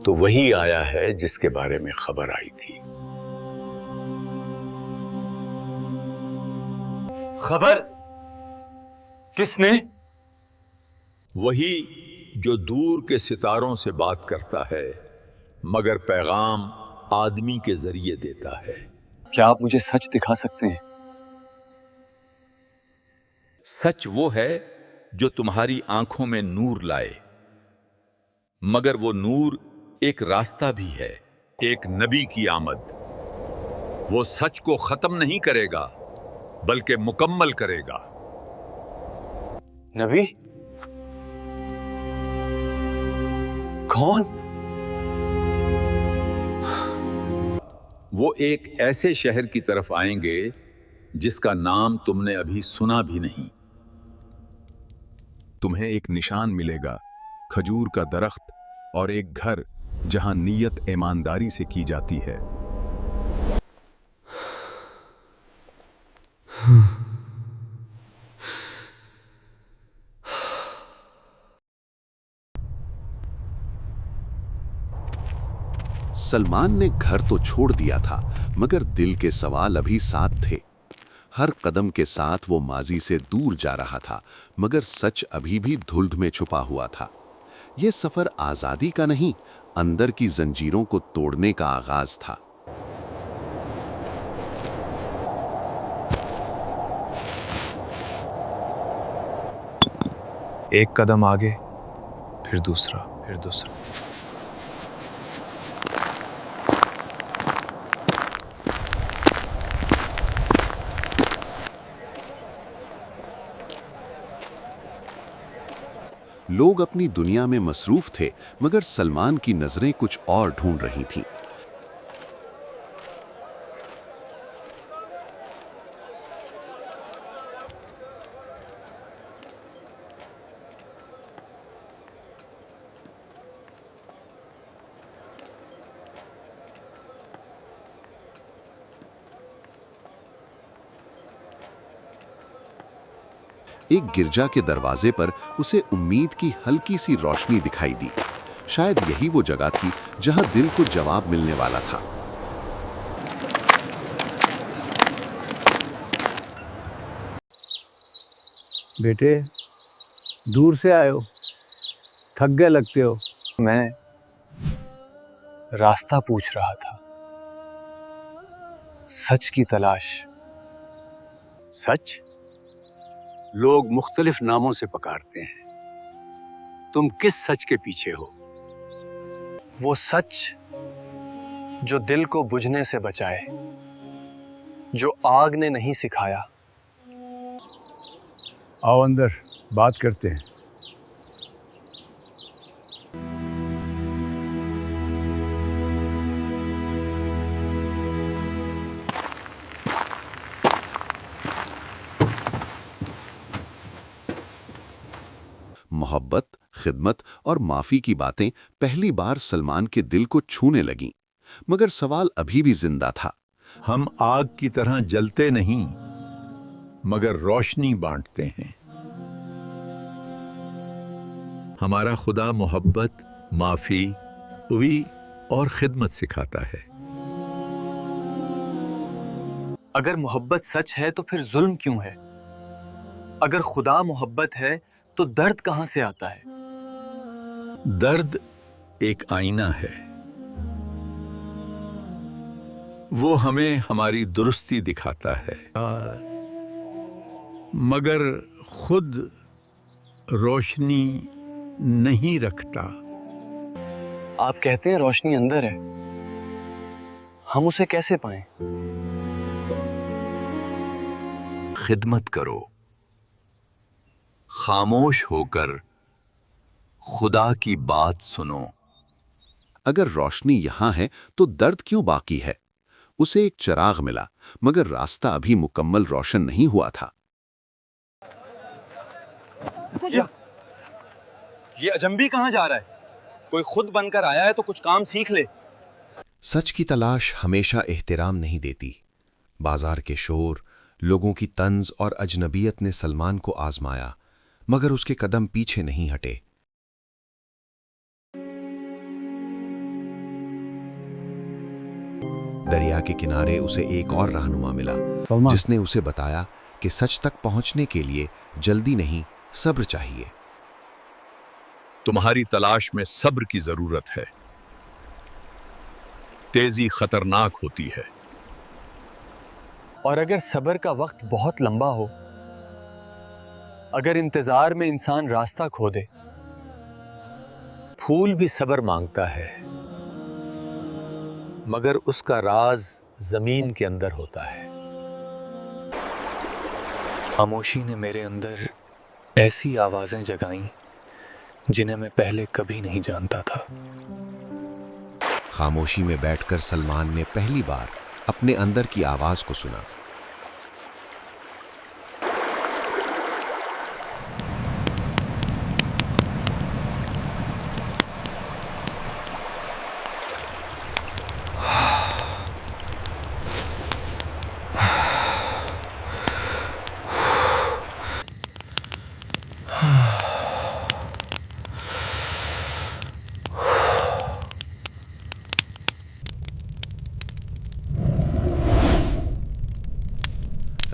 تو وہی آیا ہے جس کے بارے میں خبر آئی تھی۔ خبر؟ کس نے؟ وہی جو دور کے ستاروں سے بات کرتا ہے مگر پیغام آدمی کے ذریعے دیتا ہے۔ کیا آپ مجھے سچ دکھا سکتے ہیں؟ سچ وہ ہے جو تمہاری آنکھوں میں نور لائے، مگر وہ نور ایک راستہ بھی ہے، ایک نبی کی آمد۔ وہ سچ کو ختم نہیں کرے گا بلکہ مکمل کرے گا۔ نبی؟ کون؟ وہ ایک ایسے شہر کی طرف آئیں گے جس کا نام تم نے ابھی سنا بھی نہیں۔ تمہیں ایک نشان ملے گا، کھجور کا درخت اور ایک گھر جہاں نیت ایمانداری سے کی جاتی ہے۔ سلمان نے گھر تو چھوڑ دیا تھا مگر دل کے سوال ابھی ساتھ تھے۔ ہر قدم کے ساتھ وہ ماضی سے دور جا رہا تھا مگر سچ ابھی بھی دھند میں چھپا ہوا تھا۔ یہ سفر آزادی کا نہیں، اندر کی زنجیروں کو توڑنے کا آغاز تھا۔ ایک قدم آگے، پھر دوسرا، پھر دوسرا۔ لوگ اپنی دنیا میں مصروف تھے مگر سلمان کی نظریں کچھ اور ڈھونڈ رہی تھیں۔ ایک گرجا کے دروازے پر اسے امید کی ہلکی سی روشنی دکھائی دی۔ شاید یہی وہ جگہ تھی جہاں دل کو جواب ملنے والا تھا۔ بیٹے، دور سے آئے ہو، تھک گئے لگتے ہو۔ میں راستہ پوچھ رہا تھا، سچ کی تلاش۔ سچ؟ لوگ مختلف ناموں سے پکارتے ہیں، تم کس سچ کے پیچھے ہو؟ وہ سچ جو دل کو بجھنے سے بچائے، جو آگ نے نہیں سکھایا۔ آؤ اندر بات کرتے ہیں۔ محبت، خدمت اور معافی کی باتیں پہلی بار سلمان کے دل کو چھونے لگیں، مگر سوال ابھی بھی زندہ تھا۔ ہم آگ کی طرح جلتے نہیں مگر روشنی بانٹتے ہیں۔ ہمارا خدا محبت، معافی، اوی اور خدمت سکھاتا ہے۔ اگر محبت سچ ہے تو پھر ظلم کیوں ہے؟ اگر خدا محبت ہے تو درد کہاں سے آتا ہے؟ درد ایک آئینہ ہے، وہ ہمیں ہماری درستی دکھاتا ہے مگر خود روشنی نہیں رکھتا۔ آپ کہتے ہیں روشنی اندر ہے، ہم اسے کیسے پائیں؟ خدمت کرو، خاموش ہو کر خدا کی بات سنو۔ اگر روشنی یہاں ہے تو درد کیوں باقی ہے؟ اسے ایک چراغ ملا مگر راستہ ابھی مکمل روشن نہیں ہوا تھا۔ یہ اجنبی کہاں جا رہا ہے؟ کوئی خود بن کر آیا ہے تو کچھ کام سیکھ لے۔ سچ کی تلاش ہمیشہ احترام نہیں دیتی۔ بازار کے شور، لوگوں کی طنز اور اجنبیت نے سلمان کو آزمایا مگر اس کے قدم پیچھے نہیں ہٹے۔ دریا کے کنارے اسے ایک اور رہنما ملا سلمان جس نے اسے بتایا کہ سچ تک پہنچنے کے لیے جلدی نہیں، صبر چاہیے۔ تمہاری تلاش میں صبر کی ضرورت ہے، تیزی خطرناک ہوتی ہے۔ اور اگر صبر کا وقت بہت لمبا ہو، اگر انتظار میں انسان راستہ کھو دے، پھول بھی صبر مانگتا ہے مگر اس کا راز زمین کے اندر ہوتا ہے۔ خاموشی نے میرے اندر ایسی آوازیں جگائیں جنہیں میں پہلے کبھی نہیں جانتا تھا۔ خاموشی میں بیٹھ کر سلمان نے پہلی بار اپنے اندر کی آواز کو سنا۔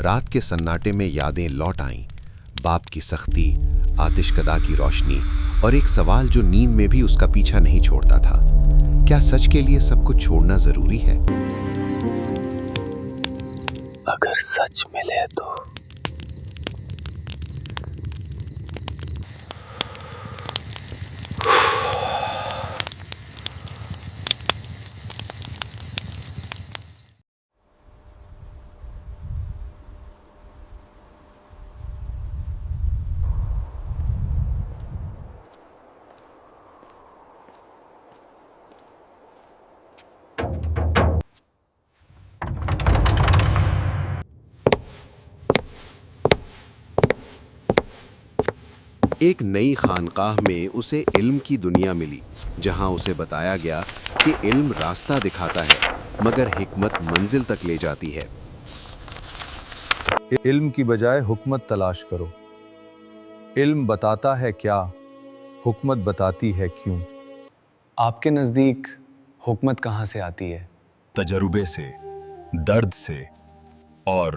رات کے سناٹے میں یادیں لوٹ آئیں، باپ کی سختی، آتش کدا کی روشنی اور ایک سوال جو نیند میں بھی اس کا پیچھا نہیں چھوڑتا تھا، کیا سچ کے لیے سب کچھ چھوڑنا ضروری ہے؟ اگر سچ ملے تو ایک نئی خانقاہ میں اسے علم کی دنیا ملی، جہاں اسے بتایا گیا کہ علم راستہ دکھاتا ہے مگر حکمت منزل تک لے جاتی ہے۔ علم کی بجائے حکمت تلاش کرو۔ علم بتاتا ہے کیا، حکمت بتاتی ہے کیوں۔ آپ کے نزدیک حکمت کہاں سے آتی ہے؟ تجربے سے، درد سے اور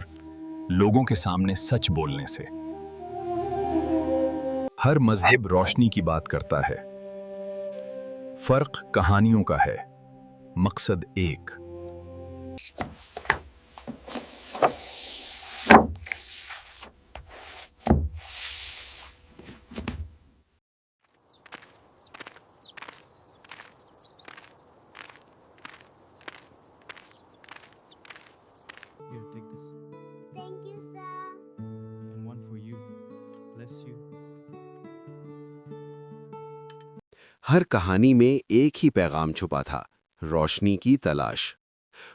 لوگوں کے سامنے سچ بولنے سے۔ ہر مذہب روشنی کی بات کرتا ہے، فرق کہانیوں کا ہے، مقصد ایک۔ Here, take this. Thank you, sir. And one for you. Bless you. ہر کہانی میں ایک ہی پیغام چھپا تھا، روشنی کی تلاش۔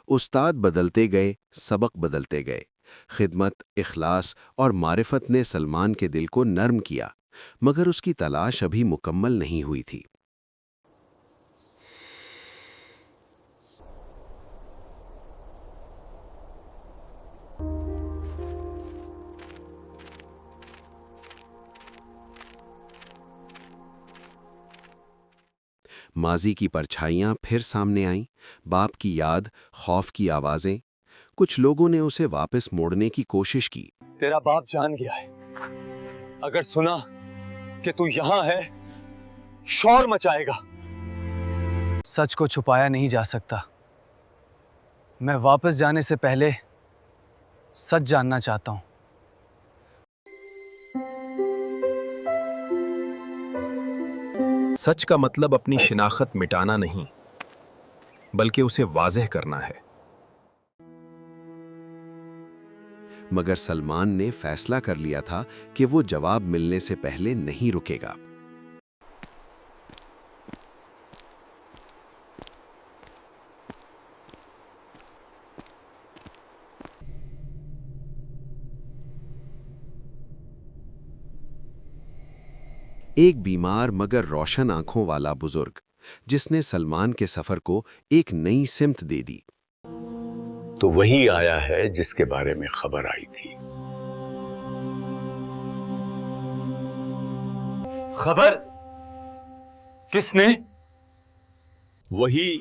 استاد بدلتے گئے، سبق بدلتے گئے۔ خدمت، اخلاص اور معرفت نے سلمان کے دل کو نرم کیا، مگر اس کی تلاش ابھی مکمل نہیں ہوئی تھی۔ ماضی کی پرچھائیاں پھر سامنے آئیں، باپ کی یاد، خوف کی آوازیں۔ کچھ لوگوں نے اسے واپس موڑنے کی کوشش کی۔ تیرا باپ جان گیا ہے، اگر سنا کہ تو یہاں ہے شور مچائے گا۔ سچ کو چھپایا نہیں جا سکتا۔ میں واپس جانے سے پہلے سچ جاننا چاہتا ہوں۔ سچ کا مطلب اپنی شناخت مٹانا نہیں، بلکہ اسے واضح کرنا ہے۔ مگر سلمان نے فیصلہ کر لیا تھا کہ وہ جواب ملنے سے پہلے نہیں رکے گا۔ ایک بیمار مگر روشن آنکھوں والا بزرگ، جس نے سلمان کے سفر کو ایک نئی سمت دے دی۔ تو وہی آیا ہے جس کے بارے میں خبر آئی تھی۔ خبر کس نے؟ وہی